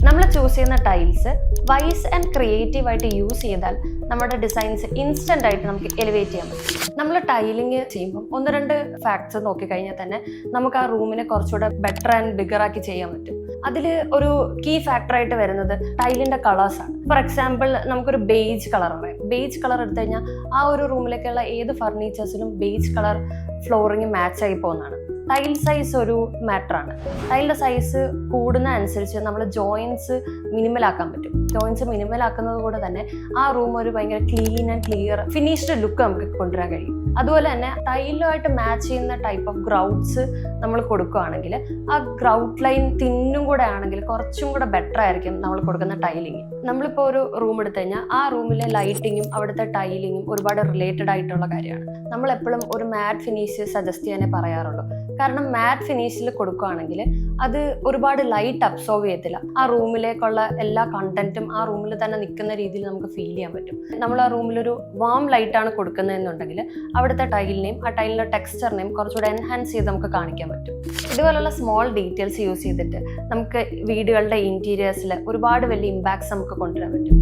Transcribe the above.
നമ്മൾ ചൂസ് ചെയ്യുന്ന tiles wise and creative ആയിട്ട് യൂസ് ചെയ്താൽ നമ്മുടെ ഡിസൈൻസ് ഇൻസ്റ്റന്റ് ആയിട്ട് നമുക്ക് എലിവേറ്റ് ചെയ്യാൻ പറ്റും. നമ്മൾ ടൈലിങ് ചെയ്യുമ്പോൾ 1-2 ഫാക്ട്സ് നോക്കിക്കഴിഞ്ഞാൽ തന്നെ നമുക്ക് ആ റൂമിനെ കുറച്ചുകൂടെ ബെറ്റർ ആൻഡ് ബിഗർ ആക്കി ചെയ്യാൻ പറ്റും. അതിൽ ഒരു കീ ഫാക്ടറായിട്ട് വരുന്നത് ടൈലിന്റെ കളേഴ്സാണ്. ഫോർ എക്സാമ്പിൾ നമുക്കൊരു ബേജ് കളർ പറയാം. ബേജ് കളർ എടുത്തു കഴിഞ്ഞാൽ ആ ഒരു റൂമിലേക്കുള്ള ഏത് ഫർണിച്ചേഴ്സിലും ബേജ് കളർ ഫ്ലോറിങ് മാച്ച് ആയി പോകുന്നതാണ്. ടൈൽ സൈസ് ഒരു മാറ്ററാണ്. ടൈലിന്റെ സൈസ് കൂടുന്ന അനുസരിച്ച് നമ്മൾ ജോയിൻസ് മിനിമലാക്കാൻ പറ്റും. ജോയിൻസ് മിനിമലാക്കുന്നത് കൂടെ തന്നെ ആ റൂം ഒരു ഭയങ്കര clean and clear finished look നമുക്ക് കൊണ്ടുവരാൻ കഴിയും. അതുപോലെ തന്നെ ടൈലുമായിട്ട് മാച്ച് ചെയ്യുന്ന ടൈപ്പ് ഓഫ് ഗ്രൗട്ട്സ് നമ്മൾ കൊടുക്കുകയാണെങ്കിൽ ആ ഗ്രൗട്ട് ലൈൻ തിന്നും കൂടെ ആണെങ്കിൽ കുറച്ചും കൂടെ ബെറ്റർ ആയിരിക്കും നമ്മൾ കൊടുക്കുന്ന ടൈലിങ്. നമ്മളിപ്പോൾ ഒരു റൂം എടുത്തു കഴിഞ്ഞാൽ ആ റൂമിലെ ലൈറ്റിങ്ങും അവിടുത്തെ ടൈലിങ്ങും ഒരുപാട് റിലേറ്റഡ് ആയിട്ടുള്ള കാര്യമാണ്. നമ്മൾ എപ്പോഴും ഒരു മാറ്റ് ഫിനിഷ് സജസ്റ്റ് ചെയ്യാനേ പറയാറുള്ളൂ. കാരണം മാറ്റ് ഫിനിഷിൽ കൊടുക്കുകയാണെങ്കിൽ അത് ഒരുപാട് ലൈറ്റ് അബ്സോർവ് ചെയ്യത്തില്ല. ആ റൂമിലേക്കുള്ള എല്ലാ കണ്ടന്റും ആ റൂമിൽ തന്നെ നിൽക്കുന്ന രീതിയിൽ നമുക്ക് ഫീൽ ചെയ്യാൻ പറ്റും. നമ്മൾ ആ റൂമിലൊരു വാം ലൈറ്റാണ് കൊടുക്കുന്നതെന്നുണ്ടെങ്കിൽ അവിടുത്തെ ടൈലിനെയും ആ ടൈലിൻ്റെ ടെക്സ്ചറിനെയും കുറച്ചുകൂടെ എൻഹാൻസ് ചെയ്ത് നമുക്ക് കാണിക്കാൻ പറ്റും. ഇതുപോലുള്ള സ്മോൾ ഡീറ്റെയിൽസ് യൂസ് ചെയ്തിട്ട് നമുക്ക് വീടുകളുടെ ഇൻറ്റീരിയേഴ്സിൽ ഒരുപാട് വലിയ ഇമ്പാക്ട്സ് നമുക്ക് കൊണ്ടുവരാൻ പറ്റും.